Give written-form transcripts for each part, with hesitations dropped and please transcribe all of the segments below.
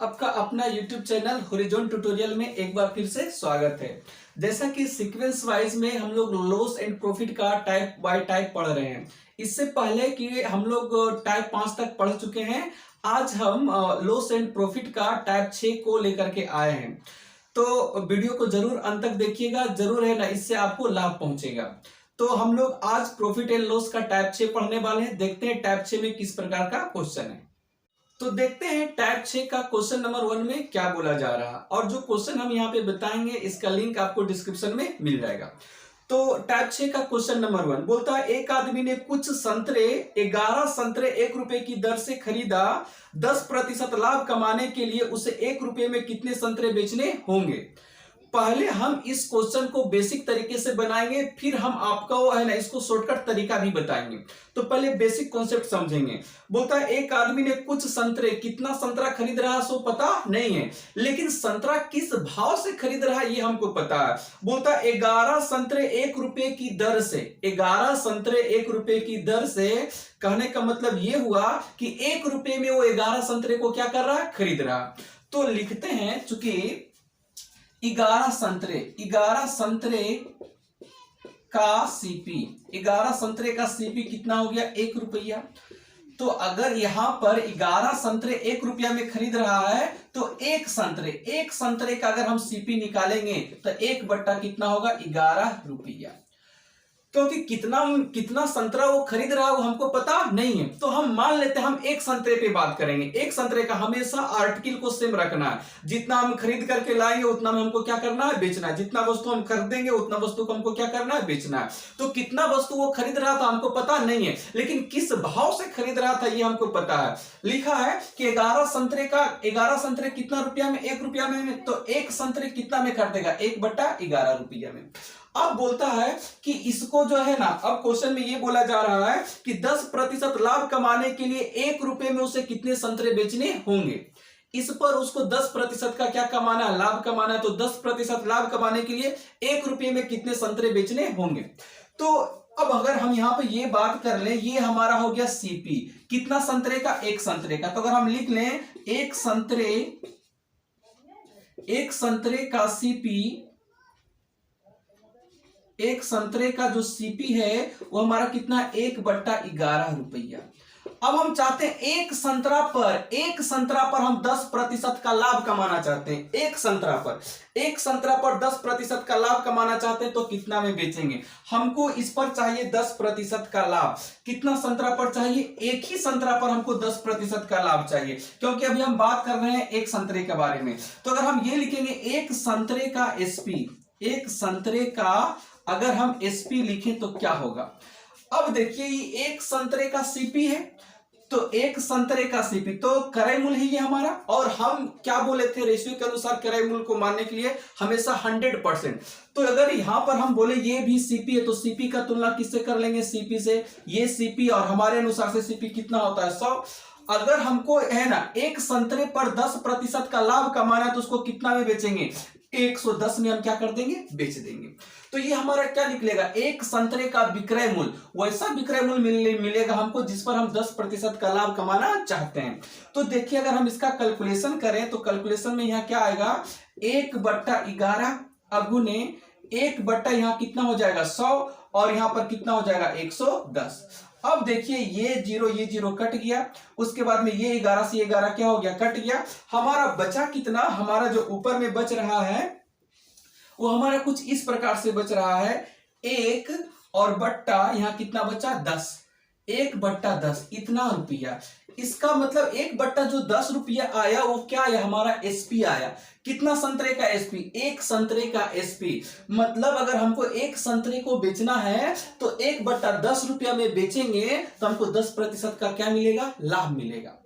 आपका अपना YouTube channel horizon tutorial में एक बार फिर से स्वागत है। जैसा कि सीक्वेंस वाइज में हम लोग लॉस एंड प्रॉफिट का टाइप बाय टाइप पढ़ रहे हैं। इससे पहले कि हम लोग टाइप 5 तक पढ़ चुके हैं, आज हम लॉस एंड प्रॉफिट का टाइप 6 को लेकर के आए हैं। तो वीडियो को जरूर अंत तक देखिएगा, जरूर है ना, इससे आपको लाभ पहुंचेगा। तो हम लोग आज प्रॉफिट एंड लॉस का टाइप 6 पढ़ने वाले हैं। देखते हैं टाइप 6 में किस प्रकार का क्वेश्चन है। तो देखते हैं टाइप 6 का क्वेश्चन नंबर 1 में क्या बोला जा रहा है, और जो क्वेश्चन हम यहाँ पे बताएंगे इसका लिंक आपको डिस्क्रिप्शन में मिल जाएगा। तो टाइप 6 का क्वेश्चन नंबर 1 बोलता है, एक आदमी ने कुछ संतरे 11 संतरे 1 रुपए की दर से खरीदा। 10% लाभ कमाने के लिए उसे 1 रुपए में कितने संतरे बेचने होंगे। पहले हम इस क्वेश्चन को बेसिक तरीके से बनाएंगे, फिर हम आपको है ना इसको शॉर्टकट तरीका भी बताएंगे। तो पहले बेसिक कॉन्सेप्ट समझेंगे। बोलता है एक आदमी ने कुछ संतरे, कितना संतरा खरीद रहा है सो पता नहीं है, लेकिन संतरा किस भाव से खरीद रहा है ये हमको पता है। बोलता है 11 संतरे 1 रुपए की दर से, 11 संतरे 1 रुपए की दर से, कहने का मतलब ये हुआ कि 1 रुपए में वो 11 संतरे को क्या कर रहा है, खरीद रहा। तो लिखते हैं, चूंकि 11 संतरे का सीपी, 11 संतरे का सीपी कितना हो गया, 1 रुपया। तो अगर यहां पर 11 संतरे 1 रुपया में खरीद रहा है, तो एक संतरे का अगर हम सीपी निकालेंगे तो 1/, कितना होगा, 11 रुपया। क्योंकि कितना संतरा वो खरीद रहा है वो हमको पता नहीं है, तो हम मान लेते हैं हम एक संतरे पे बात करेंगे। एक संतरे का हमेशा आर्टिकल को सेम रखना है। जितना हम खरीद करके लाएंगे उतना में हमको क्या करना है, बेचना है। जितना वस्तु हम खरीदेंगे उतना वस्तु को हमको क्या करना है, बेचना है। तो कितना वस्तु वो खरीद रहा था हमको पता नहीं है, लेकिन किस भाव से खरीद रहा था ये हमको पता है। लिखा है कि 11 संतरे कितना रुपया में, 1 रुपया में, तो एक संतरे कितना में खरीदेगा, 1/11 रुपया में। अब बोलता है कि इसको जो है ना, अब क्वेश्चन में ये बोला जा रहा है कि 10% लाभ कमाने के लिए 1 रुपए में उसे कितने संतरे बेचने होंगे। इस पर उसको 10% का क्या कमाना है, लाभ कमाना है। तो 10% लाभ कमाने के लिए 1 रुपए में कितने संतरे बेचने होंगे। तो अब अगर हम यहां पे ये बात कर लें, ये हमारा हो गया सीपी, कितना संतरे का, 1 संतरे का। तो अगर हम लिख लें एक संतरे का सीपी, एक संतरे का जो सीपी है वो हमारा कितना, 1/11 रुपया। अब हम चाहते हैं एक संतरा पर हम 10% का लाभ कमाना चाहते हैं। एक संतरा पर 10% का लाभ कमाना चाहते हैं, तो कितना में बेचेंगे। हमको इस पर चाहिए 10% का लाभ। कितना संतरा पर चाहिए, एक ही संतरा पर हमको 10% का लाभ चाहिए, क्योंकि अभी हम बात कर रहे हैं एक संतरे के बारे में। तो अगर हम ये लिखेंगे एक संतरे का एसपी, एक संतरे का अगर हम एसपी लिखें तो क्या होगा। अब देखिए ये एक संतरे का सीपी है, तो एक संतरे का सीपी तो क्रय मूल्य है ये हमारा, और हम क्या बोले थे, रेशियो के अनुसार क्रय मूल्य को मानने के लिए हमेशा 100%। तो अगर यहां पर हम बोले ये भी सीपी है, तो सीपी का तुलना किससे कर लेंगे, सीपी से। ये सीपी और हमारे अनुसार से सीपी कितना होता है, 100। अगर हमको है ना एक संतरे पर 10% का लाभ कमाना है, तो उसको कितना में बेचेंगे, 110 में हम क्या कर देंगे, बेच देंगे। तो ये हमारा क्या निकलेगा, एक संतरे का विक्रय मूल्य, वैसा विक्रय मूल्य मिलेगा हमको जिस पर हम 10% का लाभ कमाना चाहते हैं। तो देखिए अगर हम इसका कैलकुलेशन करें, तो कैलकुलेशन में यहाँ क्या आएगा, 1/11 अब गुने 1/, यहाँ कितना हो जाएगा 100, और यहाँ पर कितना हो जाएगा 110। अब देखिए ये जीरो कट गया, उसके बाद में ये 11 से 11 क्या हो गया, कट गया। हमारा बचा कितना, हमारा जो ऊपर में बच रहा है वो हमारा कुछ इस प्रकार से बच रहा है, 1 और बट्टा यहाँ कितना बचा, 10, 1/10 इतना रुपया। इसका मतलब 1/, जो 10 रुपया आया वो क्या आया, हमारा एसपी आया। कितना संतरे का एसपी, एक संतरे का एसपी। मतलब अगर हमको एक संतरे को बेचना है तो 1/10 रुपया में बेचेंगे, तो हमको 10% का क्या मिलेगा, लाभ मिलेगा।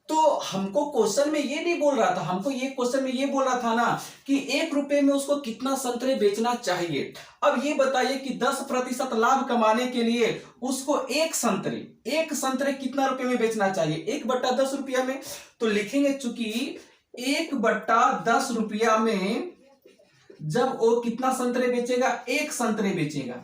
तो हमको क्वेश्चन में ये नहीं बोल रहा था, हमको ये क्वेश्चन में ये बोल रहा था ना कि 1 रुपए में उसको कितना संतरे बेचना चाहिए। अब ये बताइए कि 10% लाभ कमाने के लिए उसको एक संतरे कितना रुपए में बेचना चाहिए, 1/10 रुपया में। तो लिखेंगे चूंकि 1/10 रुपया में जब वो कितना संतरे बेचेगा, एक संतरे बेचेगा,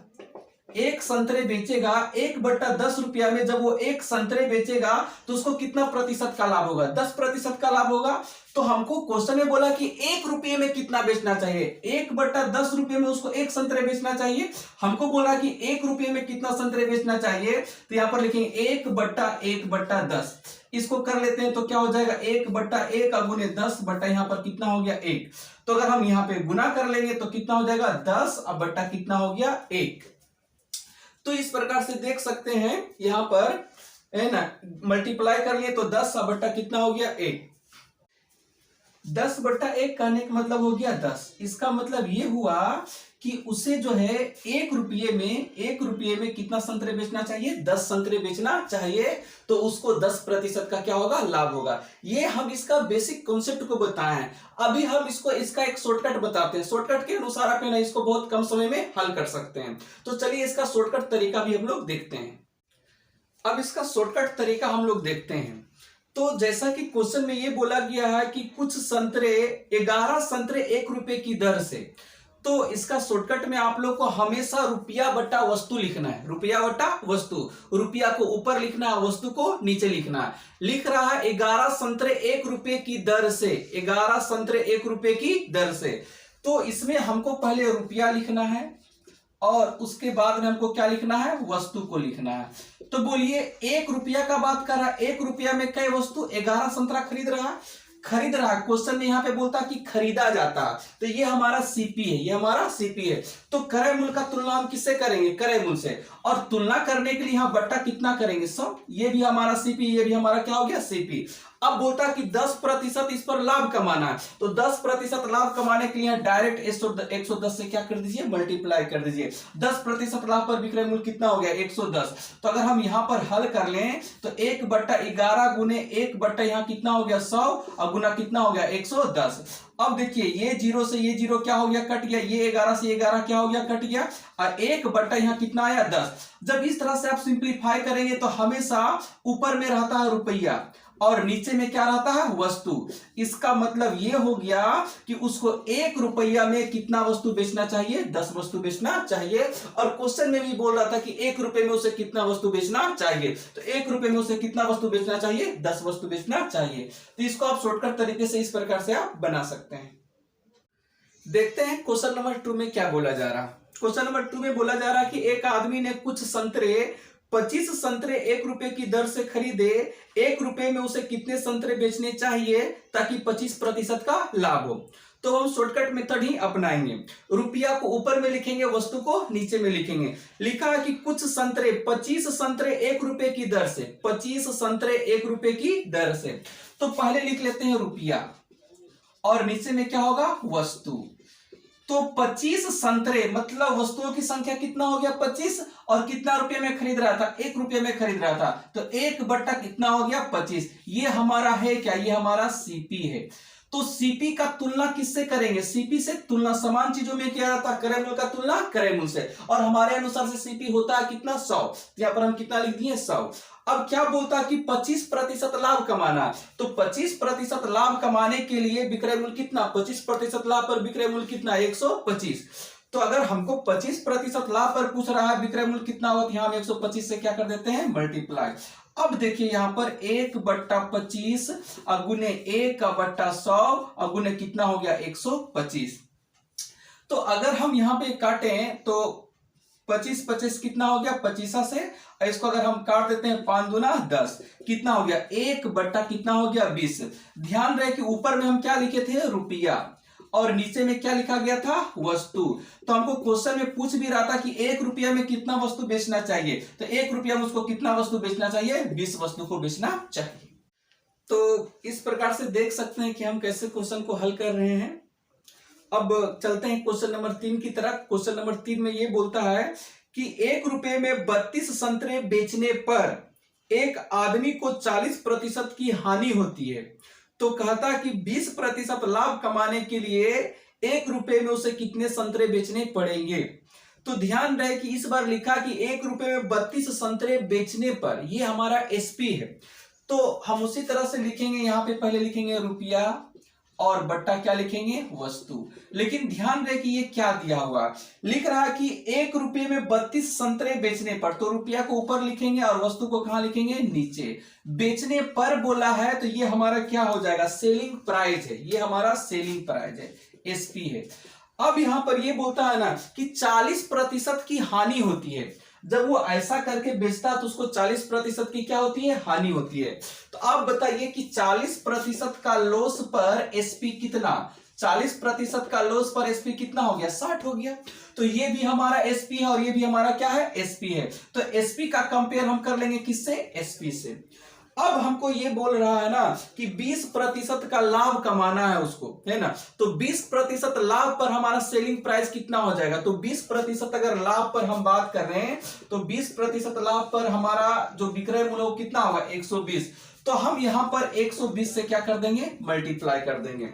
एक संतरे बेचेगा 1/10 रुपया में, जब वो एक संतरे बेचेगा तो उसको कितना प्रतिशत का लाभ होगा? 10% का लाभ होगा। तो हमको क्वेश्चन में बोला कि 1 रुपये में कितना बेचना चाहिए, 1/10 रुपये में उसको एक संतरे बेचना चाहिए। हमको बोला कि 1 रुपये में कितना संतरे बेचना चाहिए, तो यहां पर लिखेंगे 1/1/10। इसको कर लेते हैं तो क्या हो जाएगा, 1/1 गुने 10 बटा यहां पर कितना हो गया 1। तो अगर हम यहां पे गुना कर लेंगे तो कितना हो जाएगा 10 अब बटा कितना हो गया 1। तो इस प्रकार से देख सकते हैं यहां पर है ना, मल्टीप्लाई कर लिए तो 10 अब बटा कितना हो गया 1। 10/1 कहने का मतलब हो गया 10। इसका मतलब ये हुआ कि उसे जो है 1 रुपये में कितना संतरे बेचना चाहिए, 10 संतरे बेचना चाहिए। तो उसको 10% का क्या होगा, लाभ होगा। ये हम इसका बेसिक कॉन्सेप्ट को बताए हैं। अभी हम इसका एक शॉर्टकट बताते हैं। शॉर्टकट के अनुसार आप है ना इसको बहुत कम समय में हल कर सकते हैं। तो चलिए इसका शॉर्टकट तरीका भी हम लोग देखते हैं। अब इसका शॉर्टकट तरीका हम लोग देखते हैं। तो जैसा कि क्वेश्चन में ये बोला गया है कि कुछ संतरे 11 संतरे 1 रुपए की दर से, तो इसका शॉर्टकट में आप लोग को हमेशा रुपया बटा वस्तु लिखना है। रुपया बटा वस्तु, रुपया को ऊपर लिखना है, वस्तु को नीचे लिखना है। लिख रहा है 11 संतरे 1 रुपए की दर से, 11 संतरे 1 रुपए की दर से। तो इसमें हमको पहले रुपया लिखना है और उसके बाद में हमको क्या लिखना है, वस्तु को लिखना है। तो बोलिए 1 रुपया का बात कर रहा है, 1 रुपया में कई वस्तु 11 संतरा खरीद रहा है। क्वेश्चन में यहाँ पे बोलता कि खरीदा जाता, तो ये हमारा सीपी है, ये हमारा सीपी है। तो क्रय मूल्य का तुलना हम किससे करेंगे, क्रय मूल्य से। और तुलना करने के लिए यहाँ बट्टा कितना करेंगे 100। ये भी हमारा सीपी, ये भी हमारा क्या हो गया सीपी। अब बोलता कि 10% इस पर लाभ कमाना है, तो 10% लाभ कमाने के लिए डायरेक्ट 110 से क्या कर दीजिए, मल्टीप्लाई कर दीजिए। 10% लाभ पर विक्रय मूल्य कितना हो गया 110। तो अगर हम यहां पर हल कर लें तो 1/11 गुने 1 यहाँ कितना हो गया 100 और गुना कितना हो गया 110। अब देखिए ये 0 से ये 0 क्या हो गया, कट गया। ये 11 से 11 क्या हो गया, कट गया। और 1 यहाँ कितना आया 10। जब इस तरह से आप सिंप्लीफाई करेंगे तो हमेशा ऊपर में रहता है रुपया और नीचे में क्या रहता है, वस्तु। इसका मतलब ये हो गया कि उसको 1 रुपया में कितना वस्तु बेचना चाहिए, 10 वस्तु बेचना चाहिए। और क्वेश्चन में भी बोल रहा था कि 1 रुपए में उसे कितना वस्तु बेचना चाहिए, तो 1 रुपए में उसे कितना वस्तु बेचना चाहिए, 10 वस्तु बेचना चाहिए। तो इसको आप शॉर्टकट तरीके से इस प्रकार से आप बना सकते हैं। देखते हैं क्वेश्चन नंबर 2 में क्या बोला जा रहा है। क्वेश्चन नंबर 2 में बोला जा रहा है कि एक आदमी ने कुछ संतरे 25 संतरे 1 रुपए की दर से खरीदे। 1 रुपए में उसे कितने संतरे बेचने चाहिए ताकि 25% का लाभ हो। तो हम शॉर्टकट मेथड ही अपनाएंगे। रुपया को ऊपर में लिखेंगे, वस्तु को नीचे में लिखेंगे। लिखा है कि कुछ संतरे 25 संतरे 1 रुपए की दर से, 25 संतरे 1 रुपए की दर से। तो पहले लिख लेते हैं रुपया और नीचे में क्या होगा, वस्तु। तो 25 संतरे मतलब वस्तुओं की संख्या कितना हो गया 25 और कितना रुपये में खरीद रहा था, 1 रुपये में खरीद रहा था। तो 1 कितना हो गया 25। ये हमारा है क्या, ये हमारा सीपी है। तो सीपी का तुलना किससे करेंगे, सीपी से तुलना समान चीजों में किया जाता है। क्रय मूल्य का तुलना क्रय मूल्य से, और हमारे अनुसार से सीपी होता है कितना 100। यहां पर हम कितना लिख दिए 100। अब क्या बोलता है कि 25% लाभ कमाना, तो 25% लाभ कमाने के लिए विक्रय मूल्य कितना, 25% लाभ पर विक्रय मूल्य कितना 125। तो अगर हमको 25% लाभ पर पूछ रहा है विक्रय मूल्य कितना होगा, तो यहां हम 125 से क्या कर देते हैं, मल्टीप्लाई। अब देखिए यहां पर 1/25 गुने 1/100 और गुने कितना हो गया 125। तो अगर हम यहां पे काटें तो 25 कितना हो गया 25 से, इसको अगर हम काट देते हैं 5 दूना 10, कितना हो गया 1 कितना हो गया 20। ध्यान रहे कि ऊपर में हम क्या लिखे थे, रुपया, और नीचे में क्या लिखा गया था, वस्तु। तो हमको क्वेश्चन में पूछ भी रहा था कि 1 रुपया में कितना वस्तु बेचना चाहिए, तो 1 रुपया में उसको कितना वस्तु बेचना चाहिए, 20 वस्तु को बेचना चाहिए। तो इस प्रकार से देख सकते हैं कि हम कैसे क्वेश्चन को हल कर रहे हैं। अब चलते हैं क्वेश्चन नंबर 3 की तरफ। क्वेश्चन नंबर 3 में ये बोलता है कि 1 रुपये में 32 संतरे बेचने पर एक आदमी को 40% की हानि होती है। तो कहता कि 20% लाभ कमाने के लिए 1 रुपये में उसे कितने संतरे बेचने पड़ेंगे। तो ध्यान रहे कि इस बार लिखा कि 1 रुपये में 32 संतरे बेचने पर, ये हमारा एसपी है। तो हम उसी तरह से लिखेंगे, यहां पे पहले लिखेंगे रुपया और बट्टा क्या लिखेंगे, वस्तु। लेकिन ध्यान रहे कि ये क्या दिया हुआ, लिख रहा है कि 1 रुपये में 32 संतरे बेचने पर, तो रुपया को ऊपर लिखेंगे और वस्तु को कहां लिखेंगे, नीचे। बेचने पर बोला है तो ये हमारा क्या हो जाएगा, सेलिंग प्राइस है, ये हमारा सेलिंग प्राइस है, एसपी है। अब यहां पर ये बोलता है ना कि 40% की हानि होती है, जब वो ऐसा करके बेचता है तो उसको 40% की क्या होती है, हानि होती है। तो आप बताइए कि 40% का लॉस पर एसपी कितना, 40% का लॉस पर एसपी कितना हो गया, 60 हो गया। तो ये भी हमारा एसपी है और ये भी हमारा क्या है, एसपी है। तो एसपी का कंपेयर हम कर लेंगे किससे, एसपी से। अब हमको ये बोल रहा है ना कि 20% का लाभ कमाना है उसको, है ना। तो 20% लाभ पर हमारा सेलिंग प्राइस कितना हो जाएगा, तो 20% अगर लाभ पर हम बात कर रहे हैं तो 20% लाभ पर हमारा जो विक्रय मूल्य वो कितना होगा, 120। तो हम यहां पर 120 से क्या कर देंगे, मल्टीप्लाई कर देंगे।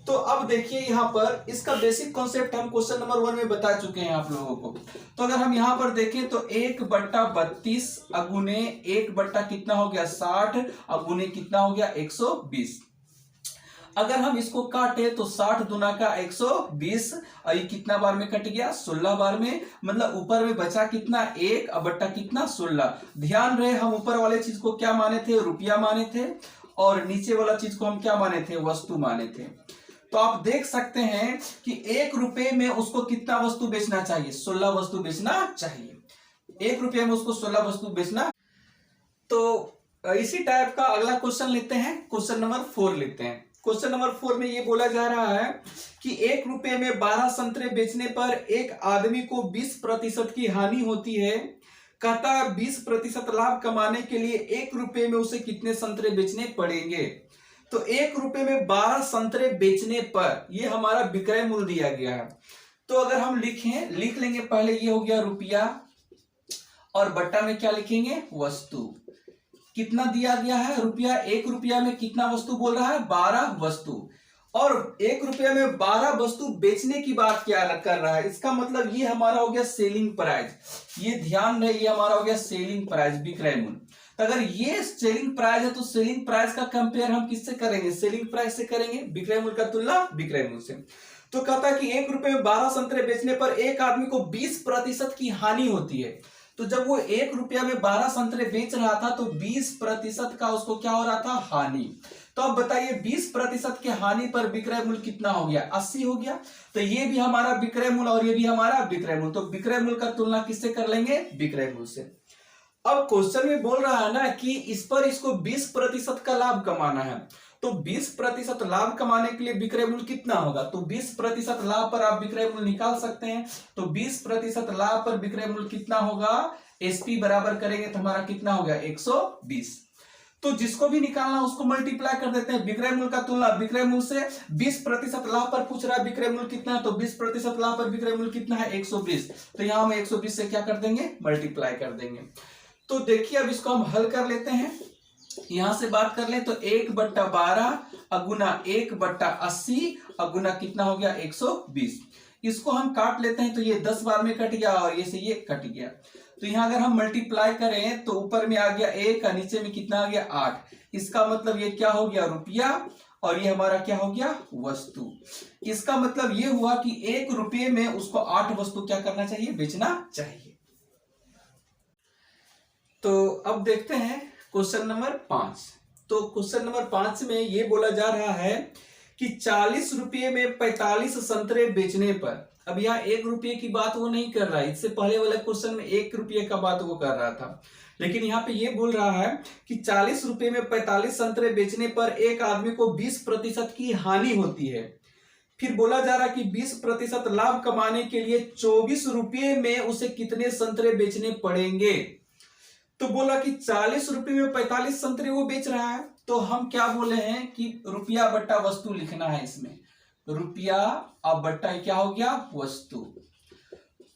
तो अब देखिए यहां पर इसका बेसिक कॉन्सेप्ट हम क्वेश्चन नंबर 1 में बता चुके हैं आप लोगों को। तो अगर हम यहां पर देखें तो 1/32 अगुने 1 कितना हो गया, 60 अगुने कितना हो गया, 120। अगर हम इसको काटे तो 60 दूना का 120 और ये कितना बार में कट गया, 16 बार में। मतलब ऊपर में बचा कितना, 1 बट्टा कितना, 16। ध्यान रहे हम ऊपर वाले चीज को क्या माने थे, रुपया माने थे, और नीचे वाला चीज को हम क्या माने थे, वस्तु माने थे। तो आप देख सकते हैं कि 1 रुपए में उसको कितना वस्तु बेचना चाहिए, 16 वस्तु बेचना चाहिए। 1 रुपये में उसको 16 वस्तु बेचना। तो इसी टाइप का अगला क्वेश्चन लेते हैं, क्वेश्चन नंबर 4 लेते हैं। क्वेश्चन नंबर 4 में ये बोला जा रहा है कि 1 रुपये में 12 संतरे बेचने पर एक आदमी को 20% की हानि होती है। कहता है 20% लाभ कमाने के लिए 1 रुपये में उसे कितने संतरे बेचने पड़ेंगे। तो 1 रुपये में 12 संतरे बेचने पर ये हमारा विक्रय मूल्य दिया गया है। तो अगर हम लिख लेंगे पहले, ये हो गया रुपया, और बट्टा में क्या लिखेंगे, वस्तु। कितना दिया गया है, रुपया। 1 रुपया में कितना वस्तु बोल रहा है, 12 वस्तु। और 1 रुपया में 12 वस्तु बेचने की बात क्या कर रहा है, इसका मतलब ये हमारा हो गया सेलिंग प्राइस। ये ध्यान रहे, ये हमारा हो गया सेलिंग प्राइस, विक्रय मूल्य। तो अगर ये सेलिंग प्राइस है तो सेलिंग प्राइस का कंपेयर हम किससे करेंगे, सेलिंग प्राइस से करेंगे, विक्रय मूल्य का तुलना विक्रय मूल्य से। तो कहता है कि 1 रुपये में 12 संतरे बेचने पर एक आदमी को 20% की हानि होती है। तो जब वो 1 रुपया में 12 संतरे बेच रहा था तो 20% का उसको क्या हो रहा था, हानि। तो अब बताइए 20% के हानि पर विक्रय मूल्य कितना हो गया, 80 हो गया। तो ये भी हमारा विक्रय मूल्य और ये भी हमारा विक्रय मूल्य। तो विक्रय मूल्य का तुलना किससे कर लेंगे, विक्रय मूल्य से। अब क्वेश्चन में बोल रहा है ना कि इस पर इसको 20% का लाभ कमाना है। तो 20% लाभ कमाने के लिए विक्रय मूल्य कितना होगा, तो 20% लाभ पर आप विक्रय मूल्य निकाल सकते हैं। तो 20% लाभ पर विक्रय मूल्य कितना होगा, एसपी बराबर करेंगे तो हमारा कितना हो गया, 120। तो जिसको भी निकालना उसको मल्टीप्लाई कर देते हैं। विक्रय मूल्य का तुलना विक्रय मूल्य से। 20% लाभ पर पूछ रहा है विक्रय मूल्य कितना है, तो 20% लाभ पर विक्रय मूल्य कितना है, 120। तो यहां हम 120 से क्या कर देंगे, मल्टीप्लाई कर देंगे। तो देखिए अब इसको हम हल कर लेते हैं। यहां से बात कर लें तो 1/12 अगुना 1/80 अगुना कितना हो गया, 120। इसको हम काट लेते हैं तो ये 10 बार में कट गया और ये से ये कट गया। तो यहां अगर हम मल्टीप्लाई करें तो ऊपर में आ गया 1 और नीचे में कितना आ गया, 8। इसका मतलब ये क्या हो गया, रुपया, और ये हमारा क्या हो गया, वस्तु। इसका मतलब ये हुआ कि 1 रुपये में उसको 8 वस्तु क्या करना चाहिए, बेचना चाहिए। तो अब देखते हैं क्वेश्चन नंबर 5। तो क्वेश्चन नंबर 5 में ये बोला जा रहा है कि 40 रुपये में 45 संतरे बेचने पर, अब यहाँ 1 रुपये की बात वो नहीं कर रहा है, इससे पहले वाले क्वेश्चन में 1 रुपये का बात वो कर रहा था, लेकिन यहाँ पे ये बोल रहा है कि 40 रुपये में 45 संतरे बेचने पर एक आदमी को 20% की हानि होती है। फिर बोला जा रहा है कि 20% लाभ कमाने के लिए 24 रुपये में उसे कितने संतरे बेचने पड़ेंगे। तो बोला कि 40 रुपये में 45 संतरे वो बेच रहा है। तो हम क्या बोले हैं कि रुपया बट्टा वस्तु लिखना है इसमें, रुपया अब बट्टा क्या हो गया, वस्तु।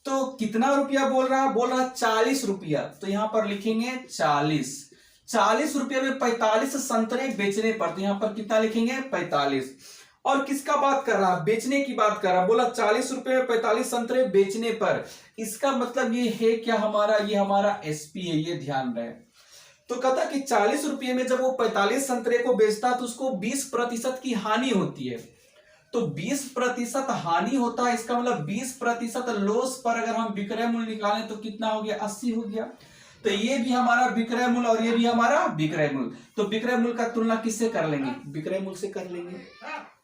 तो कितना रुपया बोल रहा है, बोल रहा है 40 रुपया। तो यहां पर लिखेंगे 40 रुपये में 45 संतरे बेचने पर, तो यहां पर कितना लिखेंगे, 45। और किसका बात कर रहा है, बेचने की बात कर रहा है। बोला 40 रुपये में 45 संतरे बेचने पर, इसका मतलब ये है क्या हमारा, ये हमारा एसपी है, ये ध्यान रहे। तो कहता कि 40 रुपये में जब वो 45 संतरे को बेचता तो उसको 20% की हानि होती है। तो 20% हानि होता है, इसका मतलब 20% लॉस पर अगर हम विक्रय मूल्य निकालें तो कितना हो गया, 80 हो गया। तो ये भी हमारा विक्रय मूल्य और ये भी हमारा विक्रय मूल्य। तो विक्रय मूल्य का तुलना किससे कर लेंगे, विक्रय मूल्य से कर लेंगे।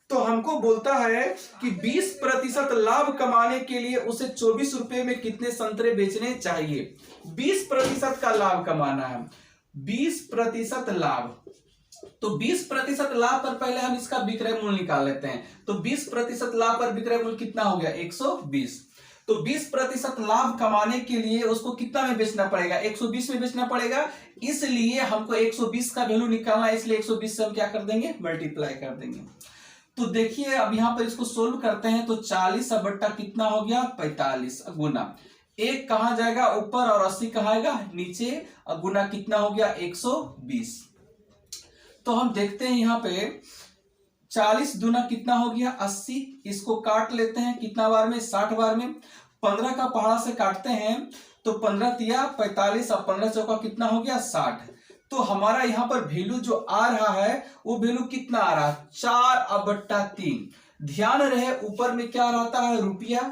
तो हमको बोलता है कि 20% लाभ कमाने के लिए उसे 24 रुपए में कितने संतरे बेचने चाहिए। 20% का लाभ कमाना है, 20% लाभ। तो 20% लाभ पर पहले हम इसका विक्रय मूल्य निकाल लेते हैं। तो 20% लाभ पर विक्रय मूल्य कितना हो गया, 120। तो 20% लाभ कमाने के लिए उसको कितना में बेचना पड़ेगा, 120 में बेचना पड़ेगा। इसलिए हमको 120 का वैल्यू निकालना है, इसलिए 120 से हम क्या कर देंगे, मल्टीप्लाई कर देंगे। तो देखिए अब यहां पर इसको सोल्व करते हैं तो 40 बट्टा कितना हो गया, 45 गुना 1 कहां जाएगा, ऊपर, और 80 कहां आएगा, नीचे, गुना कितना हो गया, 120। तो हम देखते हैं यहां पे 40 दूना कितना हो गया, 80। इसको काट लेते हैं कितना बार में, 60 बार में। 15 का पहाड़ा से काटते हैं तो 15 तिया 45 और 15 चौका कितना हो गया, 60। तो हमारा यहां पर वैल्यू जो आ रहा है वो वैल्यू कितना आ रहा है, 4/3। ध्यान रहे ऊपर में क्या रहता है, रुपया,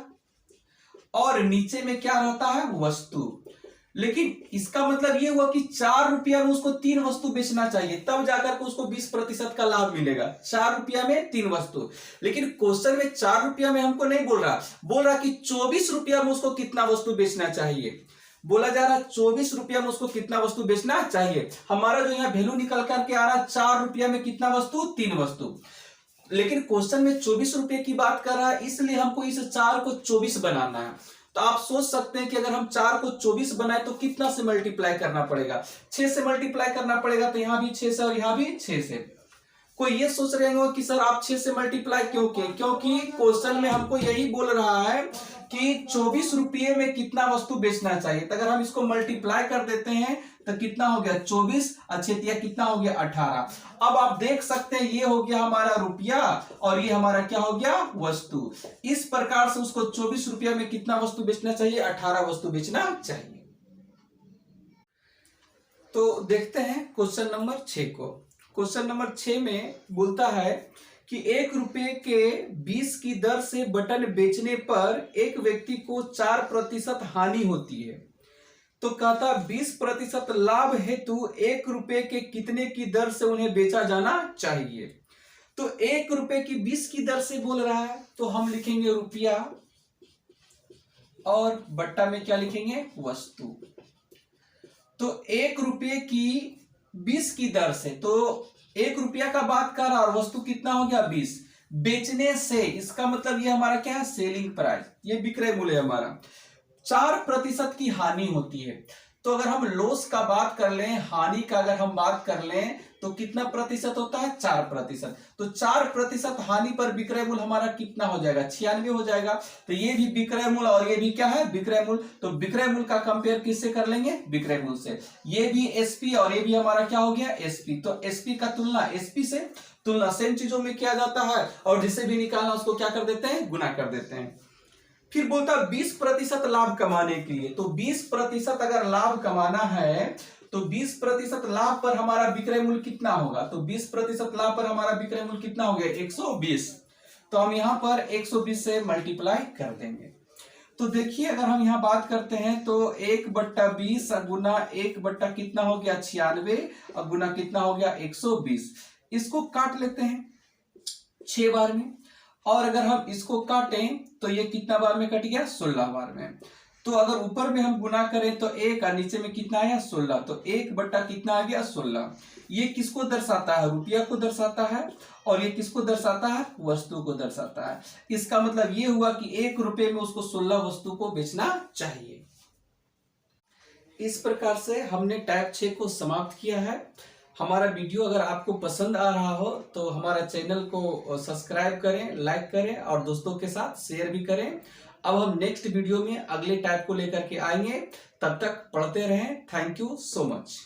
और नीचे में क्या रहता है, वस्तु। लेकिन इसका मतलब ये हुआ कि 4 रुपया में उसको 3 वस्तु बेचना चाहिए, तब जाकर के उसको 20% का लाभ मिलेगा। 4 रुपया में 3 वस्तु। लेकिन क्वेश्चन में 4 रुपया में हमको नहीं बोल रहा कि 24 रुपया में उसको कितना वस्तु बेचना चाहिए। बोला जा रहा 24 रुपया में उसको कितना वस्तु बेचना चाहिए। हमारा जो यहाँ वैल्यू निकल करके आ रहा 4 रुपया में कितना वस्तु, 3 वस्तु। लेकिन क्वेश्चन में 24 रुपये की बात कर रहा है, इसलिए हमको इस 4 को 24 बनाना है। तो आप सोच सकते हैं कि अगर हम 4 को 24 बनाए तो कितना से मल्टीप्लाई करना पड़ेगा, 6 से मल्टीप्लाई करना पड़ेगा। तो यहां भी 6 से और यहां भी 6 से। कोई ये सोच रहे होंगे कि सर आप 6 से मल्टीप्लाई क्यों किए, क्योंकि क्वेश्चन में हमको यही बोल रहा है कि 24 रुपये में कितना वस्तु बेचना चाहिए। तो अगर हम इसको मल्टीप्लाई कर देते हैं तो कितना हो गया, 24 अच्छेतिया कितना हो गया, 18। अब आप देख सकते हैं ये हो गया हमारा रुपया और ये हमारा क्या हो गया, वस्तु। इस प्रकार से उसको 24 रुपया में कितना वस्तु बेचना चाहिए, 18 वस्तु बेचना चाहिए। तो देखते हैं क्वेश्चन नंबर 6 को। क्वेश्चन नंबर 6 में बोलता है कि 1 रुपये के 20 की दर से बटन बेचने पर एक व्यक्ति को 4% हानि होती है। तो कहता 20% लाभ हेतु 1 रुपये के कितने की दर से उन्हें बेचा जाना चाहिए। तो 1 रुपये की 20 की दर से बोल रहा है, तो हम लिखेंगे रुपया और बट्टा में क्या लिखेंगे, वस्तु। तो 1 रुपये की 20 की दर से, तो 1 रुपया का बात कर रहा और वस्तु कितना हो गया, 20। बेचने से, इसका मतलब ये हमारा क्या है, सेलिंग प्राइस, ये विक्रय मूल्य हमारा। 4% की हानि होती है। तो अगर हम लॉस का बात कर लें, हानि का अगर हम बात कर लें तो कितना प्रतिशत होता है, 4%। तो 4% हानि पर विक्रय मूल्य हमारा कितना हो जाएगा, 96 हो जाएगा। तो ये भी विक्रय मूल्य और ये भी क्या है, विक्रय मूल्य। तो विक्रय मूल्य का कंपेयर किससे कर लेंगे, विक्रय मूल्य से। ये भी एसपी और ये भी हमारा क्या हो गया, एसपी। तो एसपी का तुलना एसपी से, तुलना सेम चीजों में किया जाता है और जिसे भी निकालना उसको क्या कर देते हैं, गुना कर देते हैं। फिर बोलता 20% लाभ कमाने के लिए। तो 20% अगर लाभ कमाना है तो 20% लाभ पर हमारा विक्रय मूल्य कितना होगा। तो 20% लाभ पर हमारा विक्रय मूल्य कितना हो गया, 120। तो हम यहां पर 120 से मल्टीप्लाई कर देंगे। तो देखिए अगर हम यहां बात करते हैं तो 1/20 गुना 1 कितना हो गया, 96 और गुना कितना हो गया, 120। इसको काट लेते हैं 6 बार में, और अगर हम इसको काटें तो ये कितना बार में कट गया, 16 बार में। तो अगर ऊपर में हम गुना करें तो 1 और नीचे में कितना आया, 16। तो 1 कितना आ गया, 16। ये किसको दर्शाता है, रुपया को दर्शाता है, और ये किसको दर्शाता है, वस्तु को दर्शाता है। इसका मतलब ये हुआ कि 1 रुपये में उसको 16 वस्तु को बेचना चाहिए। इस प्रकार से हमने टाइप 6 को समाप्त किया है। हमारा वीडियो अगर आपको पसंद आ रहा हो तो हमारा चैनल को सब्सक्राइब करें, लाइक करें और दोस्तों के साथ शेयर भी करें। अब हम नेक्स्ट वीडियो में अगले टाइप को लेकर के आएंगे, तब तक पढ़ते रहें। Thank you so much.